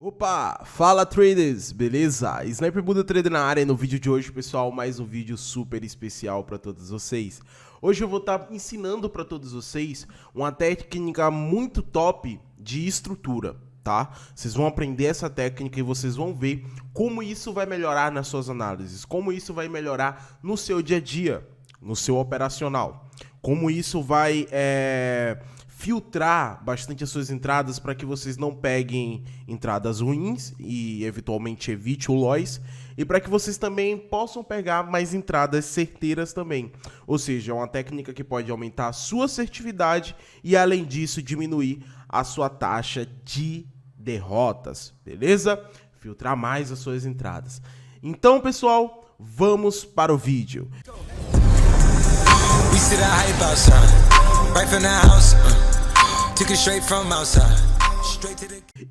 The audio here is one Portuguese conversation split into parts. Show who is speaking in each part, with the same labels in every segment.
Speaker 1: Opa, fala traders, beleza? Sniper Buda Trader na área. No vídeo de hoje, pessoal, mais um vídeo super especial para todos vocês. Hoje eu vou estar ensinando para todos vocês uma técnica muito top de estrutura, tá? Vocês vão aprender essa técnica e vocês vão ver como isso vai melhorar nas suas análises, como isso vai melhorar no seu dia a dia, no seu operacional, como isso vai filtrar bastante as suas entradas para que vocês não peguem entradas ruins e eventualmente evite o loss, e para que vocês também possam pegar mais entradas certeiras também. Ou seja, é uma técnica que pode aumentar a sua assertividade e, além disso, diminuir a sua taxa de derrotas, beleza? Filtrar mais as suas entradas. Então, pessoal, vamos para o vídeo.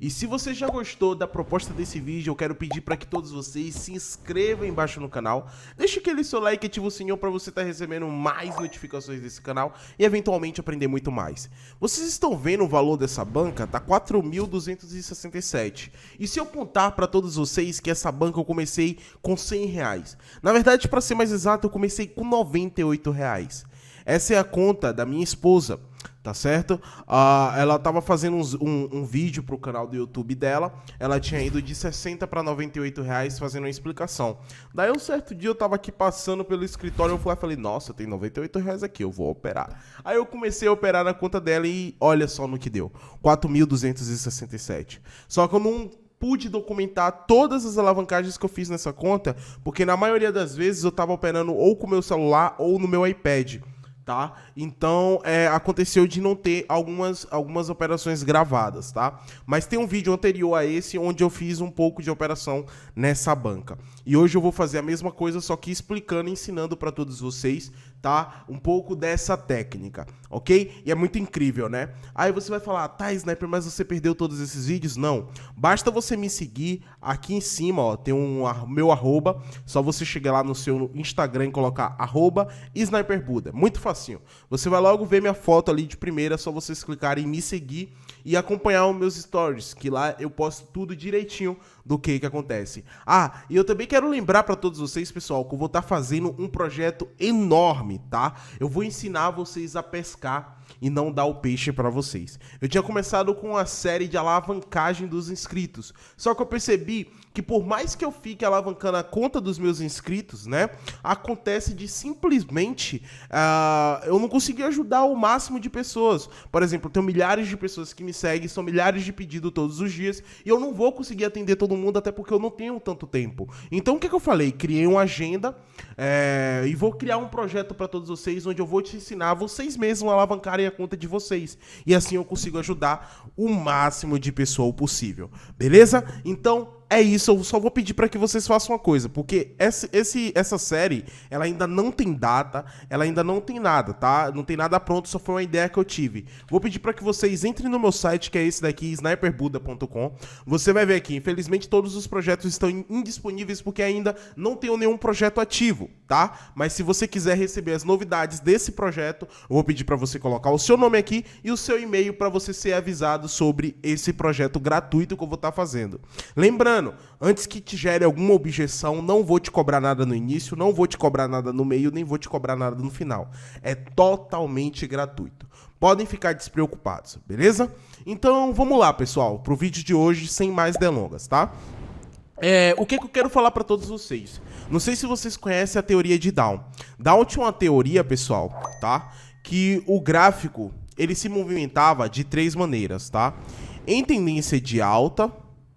Speaker 1: E se você já gostou da proposta desse vídeo, eu quero pedir para que todos vocês se inscrevam embaixo no canal, deixe aquele seu like e ative o sininho para você estar recebendo mais notificações desse canal e eventualmente aprender muito mais. Vocês estão vendo o valor dessa banca? Tá 4.267. E se eu contar para todos vocês que essa banca eu comecei com R$100, na verdade, para ser mais exato, eu comecei com R$98. Essa é a conta da minha esposa, tá certo? Ela tava fazendo um vídeo pro canal do YouTube dela, ela tinha ido de 60 para R$98 fazendo uma explicação. Daí um certo dia eu tava aqui passando pelo escritório, eu falei, nossa, tem R$98 aqui, eu vou operar. Aí eu comecei a operar na conta dela e olha só no que deu, 4.267. Só que eu não pude documentar todas as alavancagens que eu fiz nessa conta, porque na maioria das vezes eu tava operando ou com o meu celular ou no meu iPad. Tá? Então, aconteceu de não ter algumas operações gravadas, tá? Mas tem um vídeo anterior a esse onde eu fiz um pouco de operação nessa banca. E hoje eu vou fazer a mesma coisa, só que explicando e ensinando para todos vocês, tá? Um pouco dessa técnica, ok? E é muito incrível, né? Aí você vai falar, tá, Sniper, mas você perdeu todos esses vídeos? Não. Basta você me seguir aqui em cima, ó, tem meu arroba, só você chegar lá no seu Instagram e colocar @SniperBuda. Muito fácil. Você vai logo ver minha foto ali de primeira, é só vocês clicarem em me seguir e acompanhar os meus stories, que lá eu posto tudo direitinho do que acontece. E eu também quero lembrar para todos vocês, pessoal, que eu vou estar fazendo um projeto enorme, tá? Eu vou ensinar vocês a pescar e não dar o peixe para vocês. Eu tinha começado com a série de alavancagem dos inscritos, só que eu percebi que por mais que eu fique alavancando a conta dos meus inscritos, né, acontece de simplesmente eu não consegui ajudar o máximo de pessoas. Por exemplo, eu tenho milhares de pessoas que me seguem, são milhares de pedidos todos os dias, e eu não vou conseguir atender todo mundo, até porque eu não tenho tanto tempo. Então o que eu falei? Criei uma agenda e vou criar um projeto para todos vocês, onde eu vou te ensinar vocês mesmos a alavancarem a conta de vocês. E assim eu consigo ajudar o máximo de pessoa possível. Beleza? Então, é isso, eu só vou pedir para que vocês façam uma coisa, porque essa série, ela ainda não tem data, ela ainda não tem nada, tá? Não tem nada pronto, só foi uma ideia que eu tive. Vou pedir para que vocês entrem no meu site, que é esse daqui, sniperbuda.com. Você vai ver aqui, infelizmente todos os projetos estão indisponíveis porque ainda não tenho nenhum projeto ativo, tá? Mas se você quiser receber as novidades desse projeto, eu vou pedir para você colocar o seu nome aqui e o seu e-mail para você ser avisado sobre esse projeto gratuito que eu vou estar fazendo. Lembrando, antes que te gere alguma objeção, não vou te cobrar nada no início, não vou te cobrar nada no meio, nem vou te cobrar nada no final. É totalmente gratuito. Podem ficar despreocupados, beleza? Então, vamos lá, pessoal, pro vídeo de hoje, sem mais delongas, tá? O que eu quero falar para todos vocês? Não sei se vocês conhecem a teoria de Down. Down tinha uma teoria, pessoal, tá? Que o gráfico, ele se movimentava de três maneiras, tá? Em tendência de alta,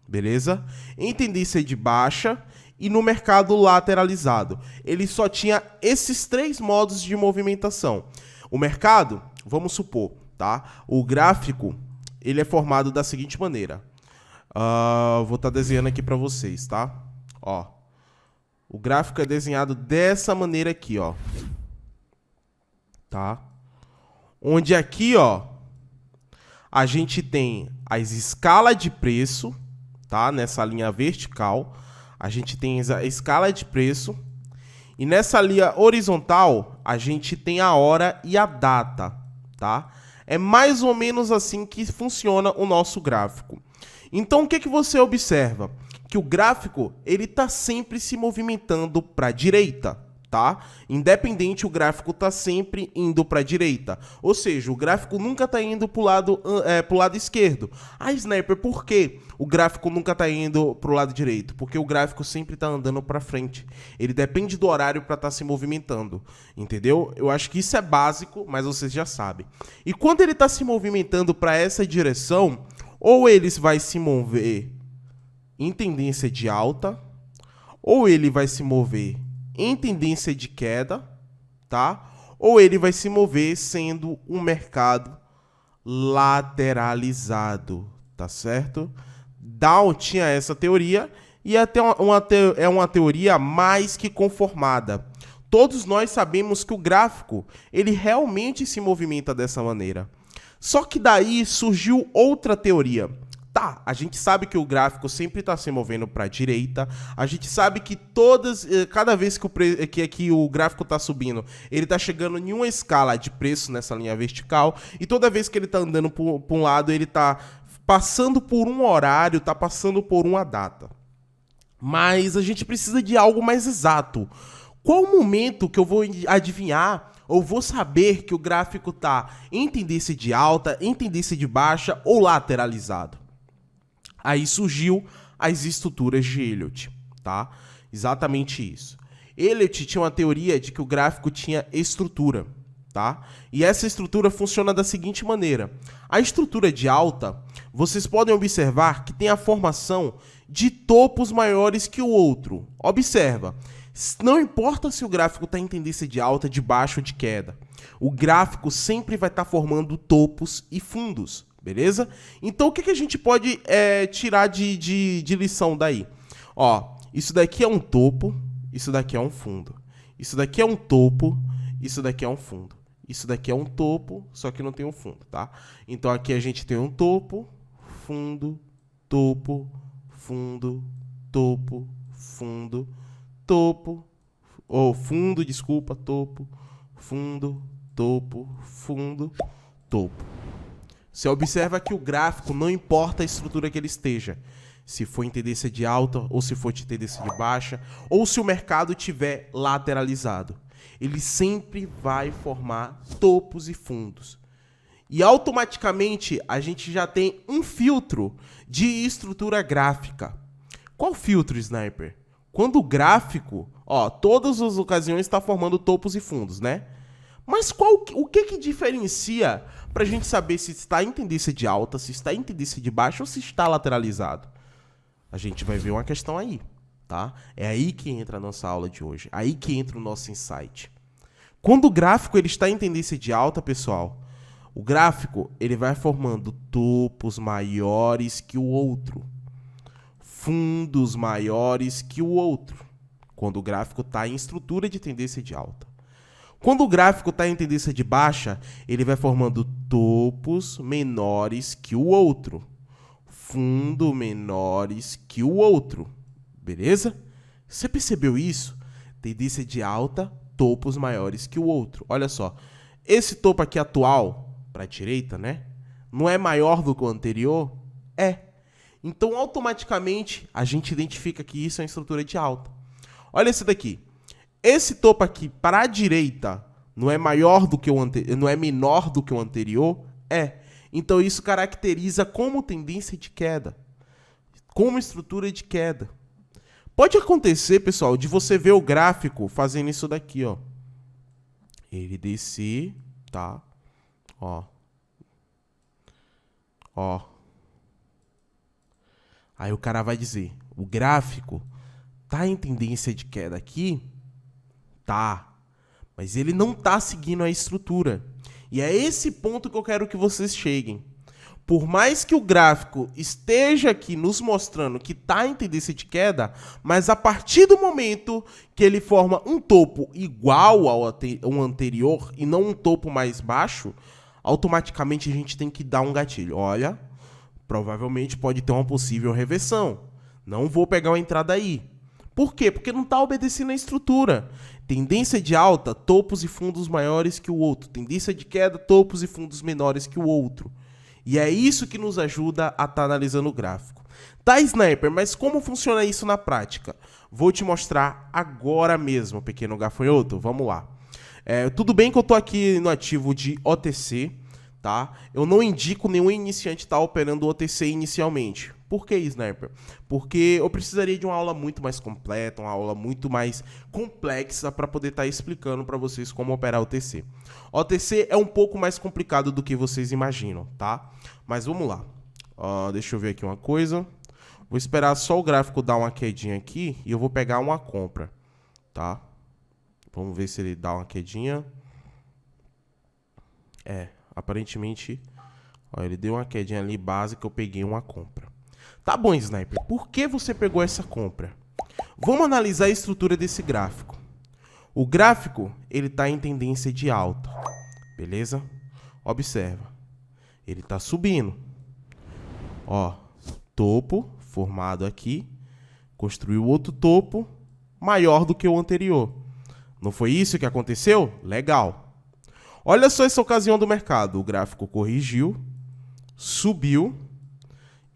Speaker 1: beleza? Em tendência de baixa e no mercado lateralizado. Ele só tinha esses três modos de movimentação. O mercado, vamos supor, tá? O gráfico, ele é formado da seguinte maneira. Vou estar desenhando aqui para vocês, tá? Ó. O gráfico é desenhado dessa maneira aqui, ó. Tá? Onde aqui, ó, a gente tem as escalas de preço, tá? Nessa linha vertical, a gente tem a escala de preço. E nessa linha horizontal, a gente tem a hora e a data, tá? É mais ou menos assim que funciona o nosso gráfico. Então, o que você observa? Que o gráfico ele está sempre se movimentando para a direita, tá? Independente, o gráfico está sempre indo para a direita. Ou seja, o gráfico nunca está indo para o lado esquerdo. Ah, Sniper, por quê? O gráfico nunca está indo para o lado direito? Porque o gráfico sempre está andando para frente. Ele depende do horário para estar se movimentando, entendeu? Eu acho que isso é básico, mas vocês já sabem. E quando ele está se movimentando para essa direção, ou ele vai se mover em tendência de alta, ou ele vai se mover em tendência de queda, tá? Ou ele vai se mover sendo um mercado lateralizado, tá certo? Dow tinha essa teoria e até é uma teoria mais que conformada. Todos nós sabemos que o gráfico, ele realmente se movimenta dessa maneira. Só que daí surgiu outra teoria. Tá, a gente sabe que o gráfico sempre está se movendo para a direita, a gente sabe que cada vez que o gráfico está subindo, ele está chegando em uma escala de preço nessa linha vertical, e toda vez que ele está andando para um lado, ele está passando por um horário, está passando por uma data. Mas a gente precisa de algo mais exato. Qual o momento que eu vou adivinhar ou vou saber que o gráfico está em tendência de alta, em tendência de baixa ou lateralizado? Aí surgiu as estruturas de Elliott, tá? Exatamente isso. Elliott tinha uma teoria de que o gráfico tinha estrutura, tá? E essa estrutura funciona da seguinte maneira. A estrutura de alta, vocês podem observar que tem a formação de topos maiores que o outro. Observa, não importa se o gráfico está em tendência de alta, de baixa ou de queda, o gráfico sempre vai estar formando topos e fundos. Beleza? Então, o que a gente pode tirar de lição daí? Ó, isso daqui é um topo, isso daqui é um fundo. Isso daqui é um topo, isso daqui é um fundo. Isso daqui é um topo, só que não tem um fundo, tá? Então, aqui a gente tem um topo, fundo, topo, fundo, topo, fundo, topo, fundo, desculpa, topo, fundo, topo, fundo, topo. Você observa que o gráfico, não importa a estrutura que ele esteja, se for em tendência de alta ou se for de tendência de baixa, ou se o mercado estiver lateralizado, ele sempre vai formar topos e fundos. E automaticamente a gente já tem um filtro de estrutura gráfica. Qual filtro, Sniper? Quando o gráfico, todas as ocasiões está formando topos e fundos, né? Mas o que diferencia para a gente saber se está em tendência de alta, se está em tendência de baixa ou se está lateralizado? A gente vai ver uma questão aí, tá? É aí que entra a nossa aula de hoje, aí que entra o nosso insight. Quando o gráfico ele está em tendência de alta, pessoal, o gráfico ele vai formando topos maiores que o outro, fundos maiores que o outro, quando o gráfico está em estrutura de tendência de alta. Quando o gráfico está em tendência de baixa, ele vai formando topos menores que o outro, fundo menores que o outro, beleza? Você percebeu isso? Tendência de alta, topos maiores que o outro. Olha só, esse topo aqui atual, para a direita, né? Não é maior do que o anterior? É. Então, automaticamente, a gente identifica que isso é uma estrutura de alta. Olha esse daqui. Esse topo aqui para a direita não é maior do que não é menor do que o anterior? É. Então isso caracteriza como tendência de queda, como estrutura de queda. Pode acontecer, pessoal, de você ver o gráfico fazendo isso daqui, ó. Ele descer, tá? Ó. Aí o cara vai dizer, o gráfico tá em tendência de queda aqui? Tá, mas ele não tá seguindo a estrutura. E é esse ponto que eu quero que vocês cheguem. Por mais que o gráfico esteja aqui nos mostrando que tá em tendência de queda, mas a partir do momento que ele forma um topo igual ao anterior e não um topo mais baixo, automaticamente a gente tem que dar um gatilho. Olha, provavelmente pode ter uma possível reversão. Não vou pegar uma entrada aí. Por quê? Porque não está obedecendo a estrutura. Tendência de alta, topos e fundos maiores que o outro. Tendência de queda, topos e fundos menores que o outro. E é isso que nos ajuda a estar analisando o gráfico. Tá, Sniper, mas como funciona isso na prática? Vou te mostrar agora mesmo, pequeno gafanhoto. Vamos lá. Tudo bem que eu tô aqui no ativo de OTC, tá? Eu não indico nenhum iniciante estar operando OTC inicialmente. Por que, Sniper? Porque eu precisaria de uma aula muito mais completa, uma aula muito mais complexa para poder estar explicando para vocês como operar OTC. OTC é um pouco mais complicado do que vocês imaginam, tá? Mas vamos lá. Deixa eu ver aqui uma coisa. Vou esperar só o gráfico dar uma quedinha aqui e eu vou pegar uma compra, tá? Vamos ver se ele dá uma quedinha. Aparentemente, ele deu uma quedinha ali básica, eu peguei uma compra. Tá bom, Sniper, por que você pegou essa compra? Vamos analisar a estrutura desse gráfico. O gráfico, ele está em tendência de alta, beleza? Observa, ele está subindo. Topo formado aqui, construiu outro topo maior do que o anterior. Não foi isso que aconteceu? Legal. Olha só essa ocasião do mercado. O gráfico corrigiu, subiu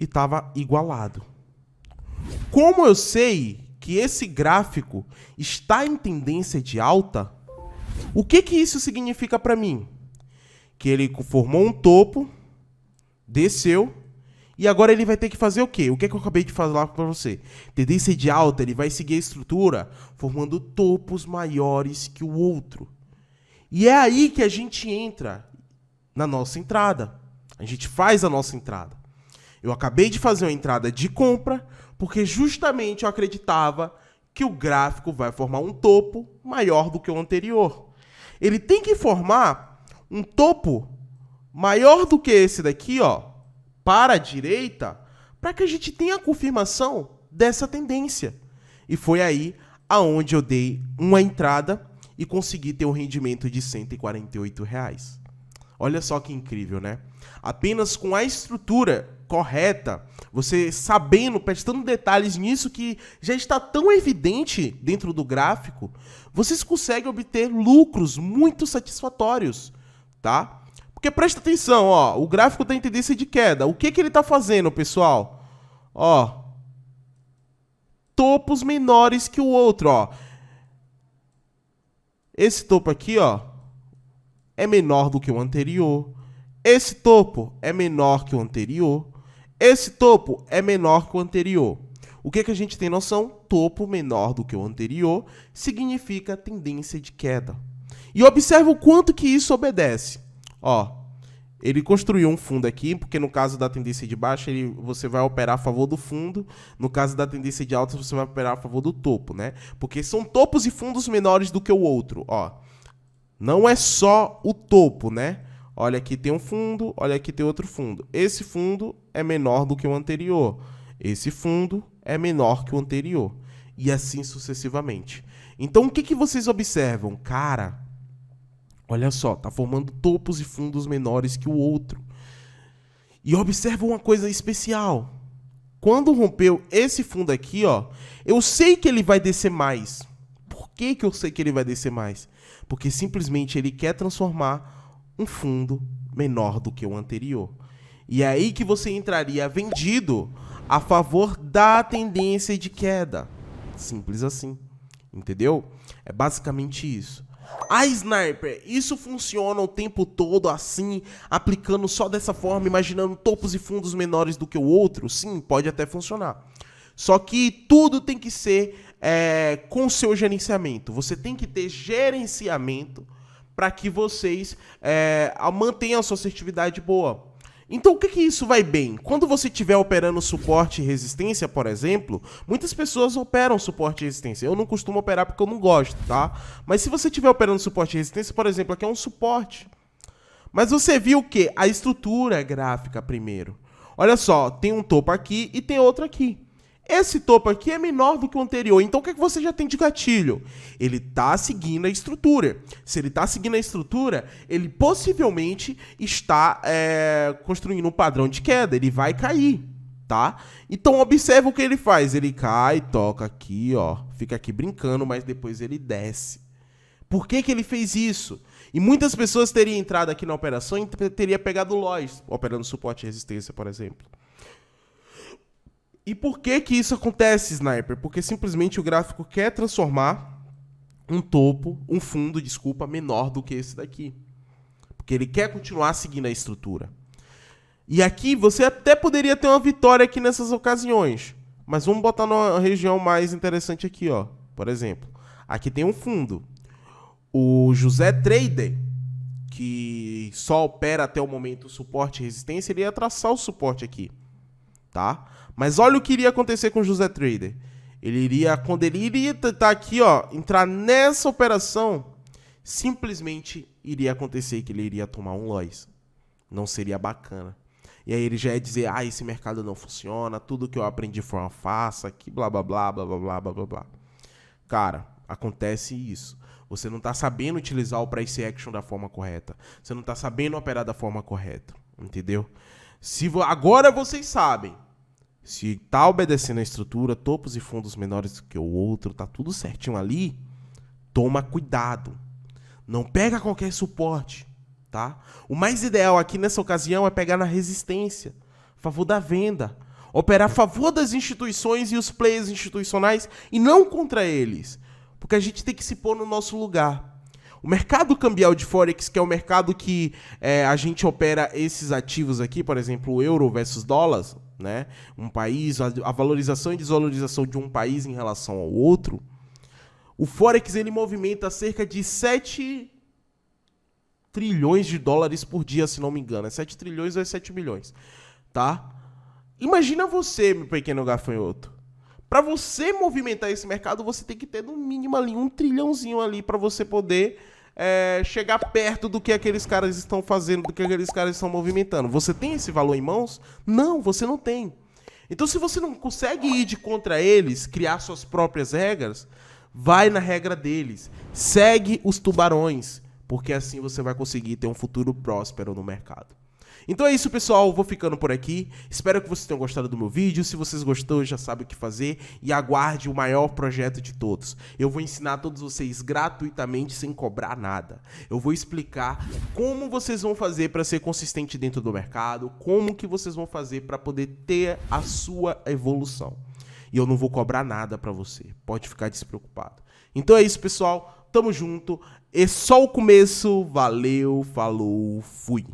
Speaker 1: e estava igualado. Como eu sei que esse gráfico está em tendência de alta, o que isso significa para mim? Que ele formou um topo, desceu, e agora ele vai ter que fazer o quê? O que eu acabei de falar para você? Tendência de alta, ele vai seguir a estrutura formando topos maiores que o outro. E é aí que a gente entra na nossa entrada. A gente faz a nossa entrada. Eu acabei de fazer uma entrada de compra porque justamente eu acreditava que o gráfico vai formar um topo maior do que o anterior. Ele tem que formar um topo maior do que esse daqui, para a direita, para que a gente tenha a confirmação dessa tendência. E foi aí aonde eu dei uma entrada e consegui ter um rendimento de R$148. Olha só que incrível, né? Apenas com a estrutura correta, você sabendo, prestando detalhes nisso que já está tão evidente dentro do gráfico, vocês conseguem obter lucros muito satisfatórios, tá? Porque presta atenção, o gráfico está em tendência de queda. O que ele está fazendo, pessoal? Topos menores que o outro, Esse topo aqui, é menor do que o anterior. Esse topo é menor que o anterior. Esse topo é menor que o anterior. O que a gente tem noção? Topo menor do que o anterior significa tendência de queda. E observa o quanto que isso obedece. Ele construiu um fundo aqui, porque no caso da tendência de baixa, você vai operar a favor do fundo. No caso da tendência de alta, você vai operar a favor do topo, né? Porque são topos e fundos menores do que o outro, Não é só o topo, né? Olha, aqui tem um fundo, olha, aqui tem outro fundo. Esse fundo é menor do que o anterior. Esse fundo é menor que o anterior. E assim sucessivamente. Então, o que vocês observam? Cara, olha só, tá formando topos e fundos menores que o outro. E observa uma coisa especial. Quando rompeu esse fundo aqui, eu sei que ele vai descer mais. Por que eu sei que ele vai descer mais? Porque simplesmente ele quer transformar um fundo menor do que o anterior. E é aí que você entraria vendido a favor da tendência de queda. Simples assim. Entendeu? É basicamente isso. Sniper, isso funciona o tempo todo assim, aplicando só dessa forma, imaginando topos e fundos menores do que o outro? Sim, pode até funcionar. Só que tudo tem que ser com o seu gerenciamento. Você tem que ter gerenciamento para que vocês mantenham a sua assertividade boa. Então, o que isso vai bem? Quando você estiver operando suporte e resistência, por exemplo, muitas pessoas operam suporte e resistência. Eu não costumo operar porque eu não gosto, tá? Mas se você estiver operando suporte e resistência, por exemplo, aqui é um suporte. Mas você viu o quê? A estrutura gráfica primeiro. Olha só, tem um topo aqui e tem outro aqui. Esse topo aqui é menor do que o anterior, então o que você já tem de gatilho? Ele está seguindo a estrutura. Se ele está seguindo a estrutura, ele possivelmente está construindo um padrão de queda, ele vai cair, tá? Então observa o que ele faz, ele cai, toca aqui, fica aqui brincando, mas depois ele desce. Por que ele fez isso? E muitas pessoas teriam entrado aqui na operação e teria pegado lojas, operando suporte e resistência, por exemplo. E por que que isso acontece, Sniper? Porque simplesmente o gráfico quer transformar um fundo, desculpa, menor do que esse daqui. Porque ele quer continuar seguindo a estrutura. E aqui você até poderia ter uma vitória aqui nessas ocasiões. Mas vamos botar numa região mais interessante aqui, ó. Por exemplo, aqui tem um fundo. O José Trader, que só opera até o momento suporte e resistência, ele ia traçar o suporte aqui, tá? Mas olha o que iria acontecer com o José Trader. Quando ele iria estar aqui, ó, entrar nessa operação, simplesmente iria acontecer que ele iria tomar um loss. Não seria bacana. E aí ele já ia dizer, esse mercado não funciona, tudo que eu aprendi foi uma farsa, que blá blá blá blá blá blá blá blá blá. Cara, acontece isso. Você não está sabendo utilizar o price action da forma correta. Você não está sabendo operar da forma correta. Entendeu? Agora vocês sabem. Se tá obedecendo a estrutura, topos e fundos menores do que o outro, tá tudo certinho ali, toma cuidado. Não pega qualquer suporte, tá? O mais ideal aqui nessa ocasião é pegar na resistência, a favor da venda. Operar a favor das instituições e os players institucionais e não contra eles. Porque a gente tem que se pôr no nosso lugar. O mercado cambial de Forex, que é o mercado que a gente opera esses ativos aqui, por exemplo, o euro versus dólares, né? Um país, a valorização e desvalorização de um país em relação ao outro. O Forex ele movimenta cerca de 7 trilhões de dólares por dia, se não me engano. É 7 trilhões ou é 7 milhões, tá? Imagina você, meu pequeno gafanhoto. Para você movimentar esse mercado, você tem que ter no mínimo ali 1 trilhãozinho ali para você poder chegar perto do que aqueles caras estão fazendo, do que aqueles caras estão movimentando. Você tem esse valor em mãos? Não, você não tem. Então, se você não consegue ir de contra eles, criar suas próprias regras, vai na regra deles. Segue os tubarões, porque assim você vai conseguir ter um futuro próspero no mercado. Então é isso, pessoal, vou ficando por aqui, espero que vocês tenham gostado do meu vídeo, se vocês gostaram já sabem o que fazer e aguarde o maior projeto de todos. Eu vou ensinar a todos vocês gratuitamente, sem cobrar nada. Eu vou explicar como vocês vão fazer para ser consistente dentro do mercado, como que vocês vão fazer para poder ter a sua evolução. E eu não vou cobrar nada para você, pode ficar despreocupado. Então é isso, pessoal, tamo junto, é só o começo, valeu, falou, fui.